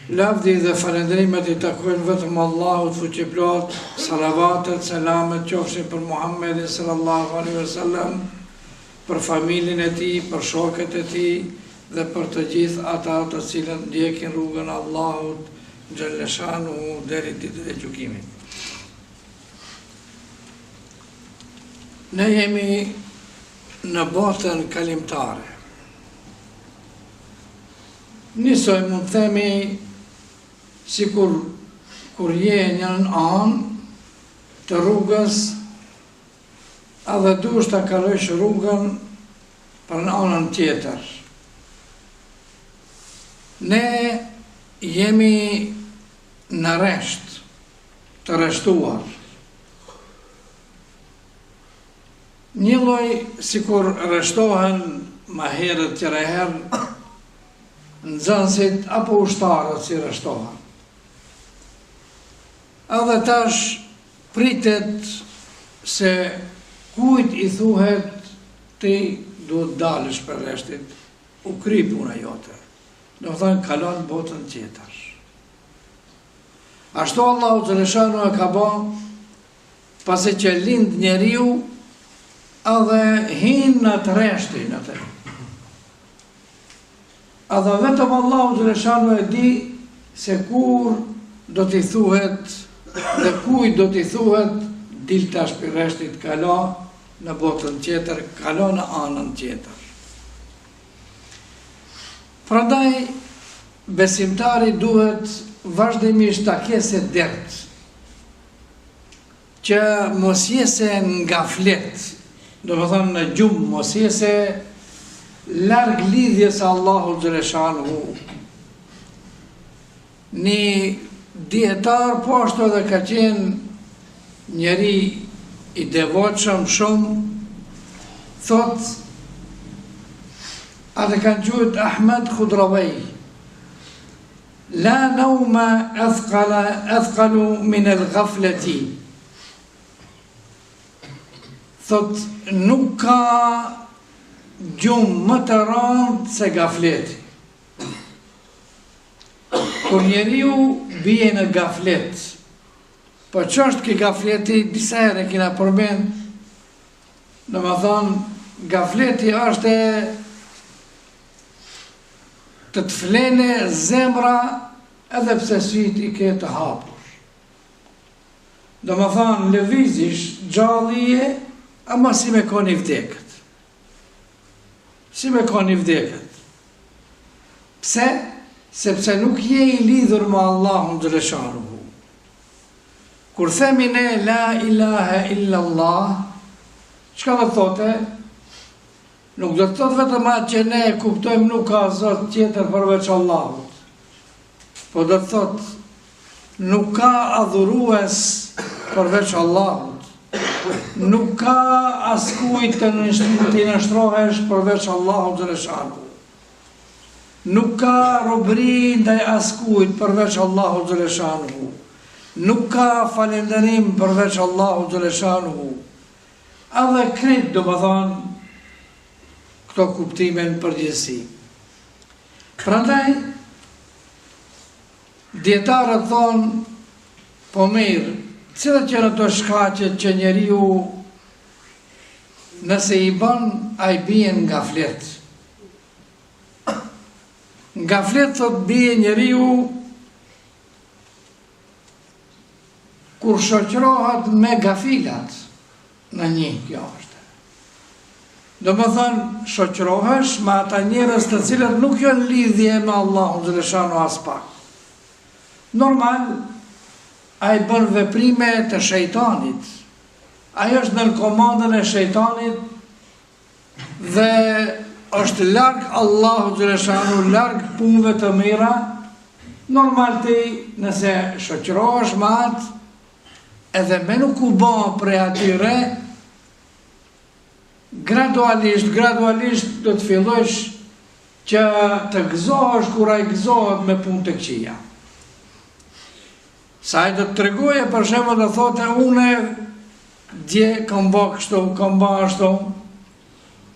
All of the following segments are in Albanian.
Lavdi dhe falendrimet I takojnë vetëm Allahut fuqiplot, salavatet, selamet qofshin për Muhammedin sallallahu alaihi wasallam, për familjen e tij, për shokët e tij dhe për të gjithë ata të cilët ndjekin rrugën e Allahut xhaleshanu deri ditën e gjykimit. Ne jemi në botën kalimtare. Nisoj mund themi si kur je një anë të rrugës edhe dush të kalojsh rrugën për në anën tjetër. Ne jemi në resht, të reshtuar. Një lloj si kur reshtohen ma herët tjera herë nxënësit apo ushtarët si reshtohen. Edhe tash pritet se kujt I thuhet ti duhet dalësh për reshtit, u kry puna jote. Do të thënë kalon botën tjetër. Ashtu Allahu xhaleshanu e ka bë, pasi që lind njeriu edhe hin në të reshtin atë. Edhe vetëm Allahu xhaleshanu e di se kur do t'i thuhet dhe kujt do t'i thuhet dil tash për reshtit, kalo në botën tjetër, kalo në anën tjetër. Prandaj besimtari duhet vazhdimisht ta kese dert që mos jese nga flet, do të thënë në gjumë mos jese larg lidhjes Allahu xhaleshanu. Një dietar po ashtu edhe ka qenë njeri I devotshëm shumë, thot, atë kanë quajtur Ahmed Khudrawi, la nauma athqalu min al-ghaflati. Thot, nuk ka gjumë më të rëndë se gafleti. Kur njeriu bie në gaflet, po ç'është ky gafleti, disa herë kena përmend, domethënë gafleti është të flene zemra edhe pse syt I ke të hapur. Domethënë lëvizish gjallije, ama si me koni vdekët. Si me koni vdekët. Pse? Sepse nuk je I lidhur me Allahun xhaleshanu. Kur themi ne la ilaha illa Allah, çka do thotë? Nuk do të thotë vetëm atë që ne kuptojmë nuk ka zot tjetër përveç Allahut. Po do të thotë nuk ka adhurues përveç Allahut. Nuk ka askujt të nështrohesh përveç Allahut xhaleshanu. Nuk ka robëri ndaj askujt përveç Allahut xhaleshanu. Nuk ka falënderim përveç Allahut xhaleshanu. Edhe krejt do më thonë këto kuptime në përgjithësi. Prandaj dietarët thonë, po mirë, cilat janë ato shkaqet që njeriu nëse I bën, ai bie nga flet. Nga flet thot bie njeriu kur shoqërohet me gafilat në një, kjo është. Do më thënë, shoqërohesh me ata njerëz të cilët nuk janë lidhje me Allahun xhaleshanu as pak. Normal, ai bën veprime të shejtanit. Ai është nën komandën e shejtanit dhe është larg Allahu xhaleshanu, larg punëve të mira. Normal ti nëse shoqërohesh me atë, edhe me nuk u bë prej atyre, gradualisht do të fillosh që të gëzohesh kur ai gëzohet me punë të këqija. Sa ai do të tregoje për shembull do thotë unë dje kam bë kështu, kam bë ashtu,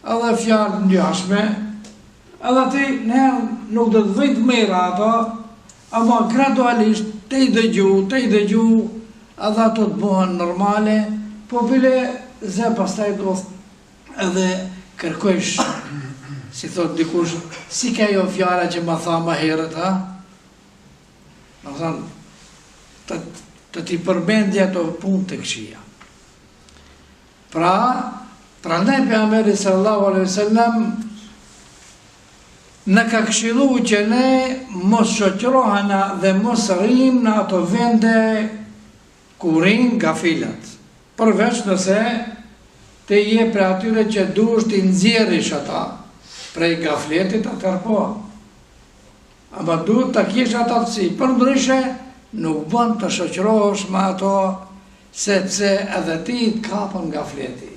edhe fjalë ngjashme, edhe ti nuk do të vëjt mira ato, ama gradualisht te i dëgju, edhe ato të bëhen normale, po bile zë pastaj do edhe kërkojsh, si thot dikush, si ka jo fjala që ma tha ma herët, ha? Në thënë, të ti përmendja ato punë të këshia. Pra ndaj pejgamberi sallallahu alaihi wasallam në ka këshillu që ne mos shoqërohena dhe mos rrim në ato vende ku rrin gafilat. Përveç nëse te je për atyre që duhesh t'i nxjerrish ata prej gafletit, atëherë po. Ama duhet ta kesh ata si, përndryshe nuk bën të shoqërohesh me ato, sepse edhe ti të kapën gafleti.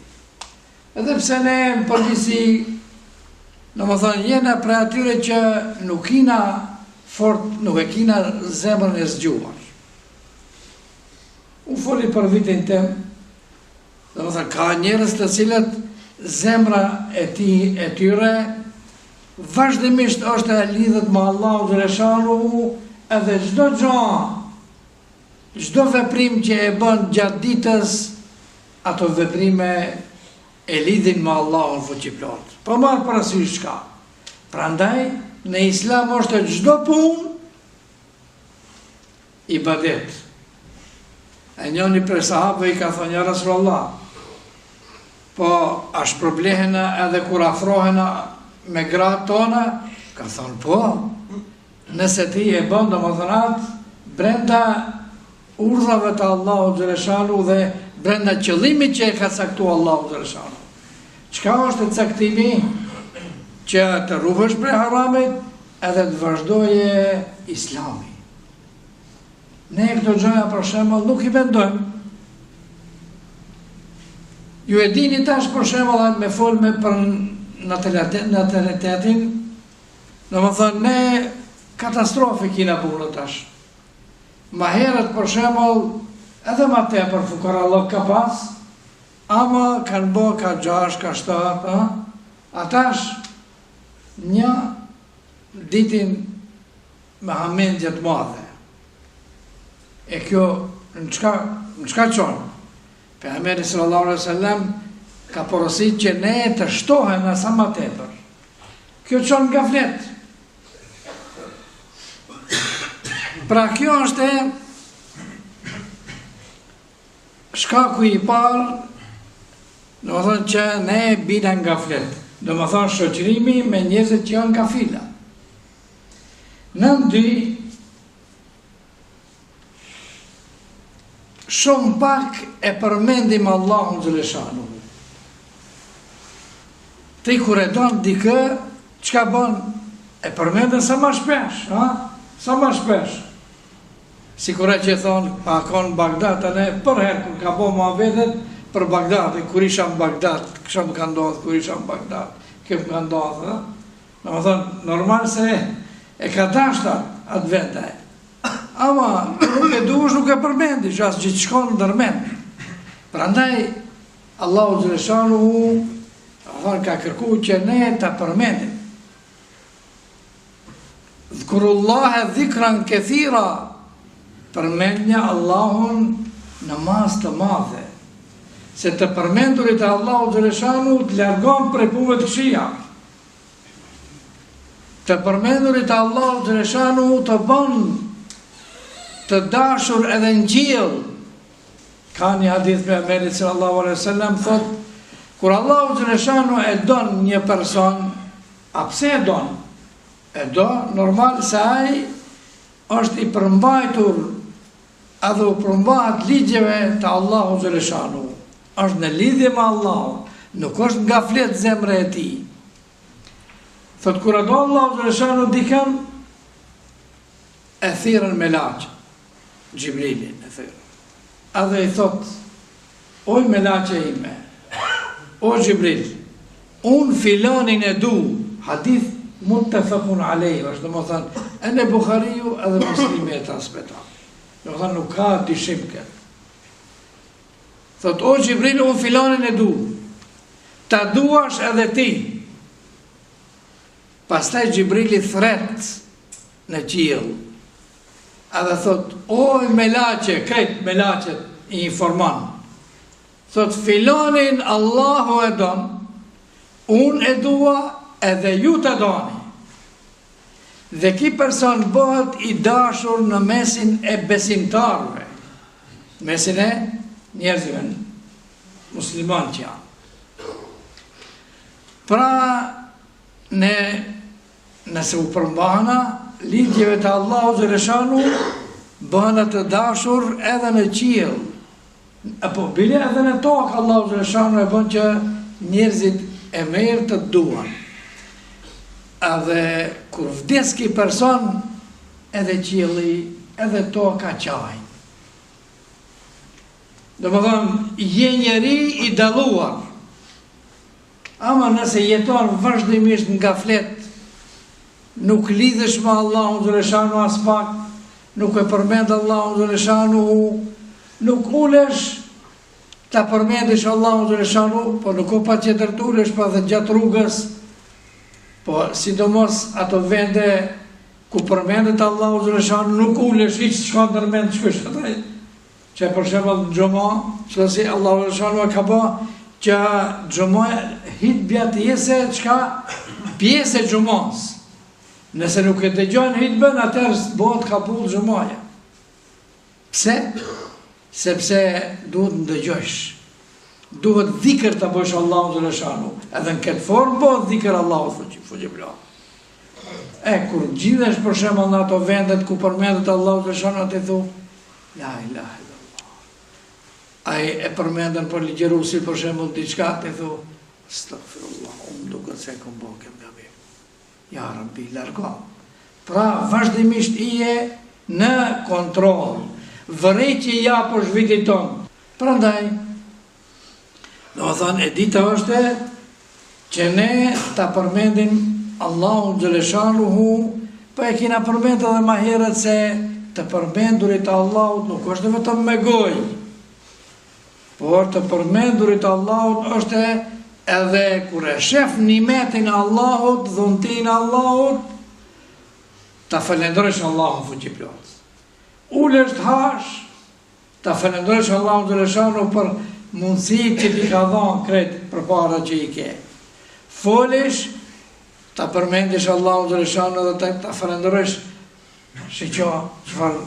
Edhe pse ne në përgjithësi, domethënë jena për atyre që nuk kina fort, nuk e kina zemrën e zgjuar. U foli për vitin tem, domethënë ka njerëz të cilët zemra e tyre vazhdimisht është e lidhët me Allahu xhaleshanu, edhe çdo gjë, çdo veprim që e bën gjatë ditës, ato veprime e lidhin me Allahun fuqiplot. Po marr parasysh çka. Prandaj në Islam është çdo punë ibadet. E njëni për sahabëve i ka thënë ja Rasulullah, po a shpërblehena edhe kur afrohena me gratë tona? Ka thënë po, nëse ti e bën domethënë brenda urdhave të Allahu xhaleshanu dhe brenda qëllimit që e ka caktuar Allahu xhaleshanu. Çka është caktimi? Që të ruhesh prej haramit edhe të vazhdoje Islami. Ne këto gjëra për shembull nuk i vendojmë. Ju e dini tash për shembull me folme për natalitetin, domethënë ne katastrofë kina punë tash. Ma herët për shembull edhe ma tepër fukarallok ka pas, ama kanë bë ka 6, ka 7, atash një ditin me hamendje të madhe. E kjo në çka qonë? Pejgamberi sallallahu alaihi wasallam ka porosit që ne të shtohem sa ma tepër. Kjo qonë gaflet. Pra kjo është shkaku i parë, domethënë që ne bina nga flet. Domethënë shoqërimi me njerëzit që janë gafila. Në dy, shumë pak e përmendim Allahun xhaleshanu. Ti kur e don dikë, çka bën? E përmendën sa më shpesh, ha? Sa më shpesh. Sikura që thonë, pa konë Bagdad, ne për herë kur ka bo muhabetet për Bagdad, kur isha në Bagdad, kësha më ka ndodhë, kur isha në Bagdad, kjo më ka ndodhë, në më thonë, normal se e ka dashta atë vendaj. Ama, nuk e duhesh, nuk e përmendi, që asë gjithë shkonë në dërmend. Pra ndaj, Allahu xhaleshanu ka kërku që ne të përmendim. Dhkurullahe dhikran këthira, përmendja Allahun në mas të madhe, se të përmendurit e Allahu xhaleshanu të largon prej punëve të këqija. Të përmendurit e Allahu xhaleshanu të bën të dashur edhe në qiell. Ka një hadith me Pejgamberin sallallahu alaihi wasallam thot, kur Allahu xhaleshanu e don një person, a pse e don? E do normal se ai është i përmbajtur edhe u përmbahet ligjeve të Allahu xhaleshanu. Është në lidhje me Allahun, nuk është nga flet zemra e tij. Thot kur do Allahu xhaleshanu dikën, e thirrën me laç, Xhibrilin e thirrën. Edhe i thot, oj me laçe ime, o Xhibril, unë filanin e du, hadith muttafaqun alayhi, është domethënë edhe Buhariu edhe Muslimi e transmeton. Domethënë nuk ka dyshim këtë. Thot, o Xhibril, unë filanin e du, ta duash edhe ti. Pastaj Xhibrili thret në qiell, edhe thot, oj melaqe, krejt melaqet i informan, thot, filanin Allahu e don, unë e dua edhe ju të doni. Dhe ki person bëhet i dashur në mesin e besimtarve, mesin e njerëzve musliman që janë. Pra, nëse u përmbahana, lidhjeve të Allahu Xhaleshanu bëhen të dashur edhe në qiell. Apo bile edhe në tokë Allahu Xhaleshanu e bën që njerëzit e merë të duan. Edhe kur vdes ki person, edhe qielli, edhe toka qajnë. Do më thonë, je njeri i dalluar. Ama nëse jeton vazhdimisht nga flet, nuk lidhesh me Allahun Xhaleshanu as pak, nuk e përmend Allahun Xhaleshanu, nuk ulesh ta përmendesh Allahun Xhaleshanu, po nuk o pa qëtër të ulesh pa dhe gjatë rrugës, po sidomos ato vende ku përmendet Allahu Xhaleshanu, nuk ulesh hiç s'ka ndërmend shkush ataj. Që për shembull në xhuma, që si Allahu Xhaleshanu ka bë që xhuma hit bjatë jese çka pjesë e xhumos. Nëse nuk e dëgjon hitbën, atëherë bëhet kapull xhumaja. Pse? Sepse duhet ndëgjosh. Duhet dhikr të bësh Allahu Xhaleshanu. Edhe në këtë formë bëhet dhikr Allahu fuqiplar. Kur gjithesh për shembull në ato vendet ku përmendet Allahu Xhaleshanu, atë thu la ilaha illallah. Ai e përmendën për ligjerusi për shembull diçka, të thu astaghfirullah, duket se kam bërë gabim. Ja Rabbi, largo. Pra vazhdimisht je në kontroll. Vërejtje ja për zhvitit tonë. Prandaj, do të thonë, e dita është që ne ta përmendim Allahun Xhaleshanuhu, po e kina përmendur edhe më herët se të përmendurit të Allahut nuk është vetëm me gojë, por të përmendurit të Allahut është edhe kur e shef nimetin e Allahut, dhuntin e Allahut, ta falendrosh Allahun fuqiplot. Ulesh të hash, ta falendrosh Allahun Xhaleshanu për mundësit që ti ka dhënë krejt për para që i ke. Folesh, ta përmendish Allahun Xhaleshanu dhe ta falendrosh çfarë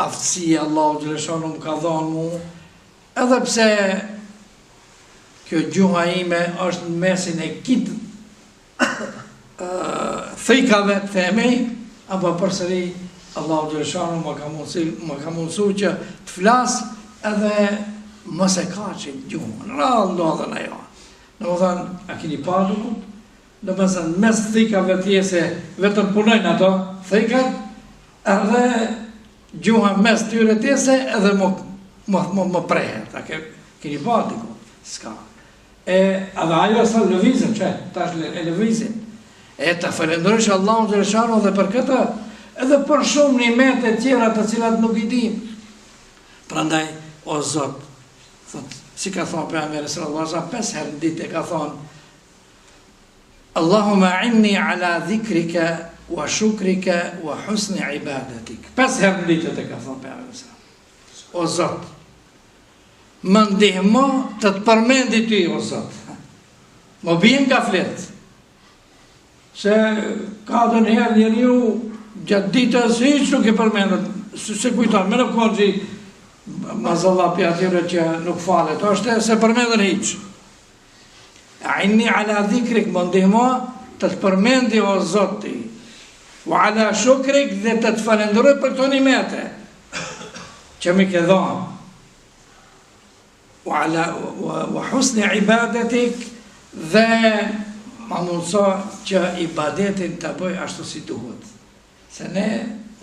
aftësia Allahu Xhaleshanu më ka dhënë mu, edhe pse kjo gjuha ime është në mesin e kitë thikave të themi, apo përsëri Allahu Xhaleshanu më ka mundësu që të flas edhe mos e kaqin gjuhën, rrallë ndodhen ajo. Në më thënë, a kini pa dukut? Në më thënë, mes thikave tjese, vetëm punojnë ato thikat, edhe gjuha mes tyre tjese, edhe më prehet. A kini pa dukut? Ska. Edhe ajo sa lëvizim, që tash e lëvizim. Ta falendrosh Allahun Xhaleshanu dhe për këtë, edhe për shumë nimete tjera të cilat nuk i dim. Prandaj, o Zot, thot, si ka thonë pejgamberi sallallahu alaihi wasallam 5 herë në ditë ka thonë Allahumma inni ala dhikrika wa shukrika wa husni ibadatik. 5 herë në ditë ka thonë pejgamberi sallallahu alaihi wasallam. O Zot, më ndihmo të të përmendi ty, o Zot. Më bien nga flet. Se ka dhe njëherë njeriu gjatë ditës hiç nuk e përmendet, se kujton, më në konxhi mazallah për atyre që nuk falet, është se përmendën hiç. Inni ala dhikrik, më ndihmo të të përmendi o Zoti, wa ala shukrik dhe të të falendroj për këto nimete që mi ke dhënë, wa husni ibadatik dhe ma mundëso që ibadetin të bëj ashtu si duhet. Se ne,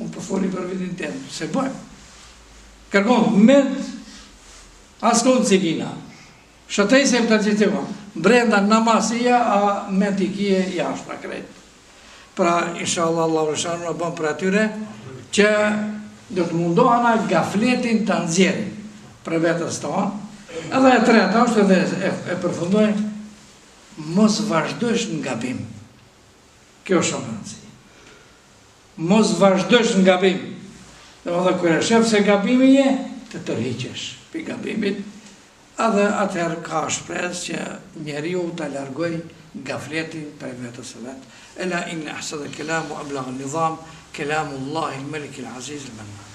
unë përfoli për vitin tem, se bëjmë. Kërkon, med, askon si kina. Shëtej se më të gjithima. Brenda namasia, a med i kje jashtë në krejt. Pra, inshallah, Allah Xhaleshanu në bëm për atyre, që do të mundohana gafletin të nëzjerin për vetës tonë. Edhe e treta është edhe e përfundojnë, mos vazhdojsh në gabim. Kjo është shumë rëndësi. Mos vazhdojsh në gabim. Dhe më dhe kërë shef se gabimi je, të tërhiqesh për gabimit, edhe atëherë ka shpresë që njeriu të largoj gafletin për vetës e vetë. Ela inë ahsa dhe kelamu ablagë nidham, kelamu Allahi Melik il Aziz il Mennan.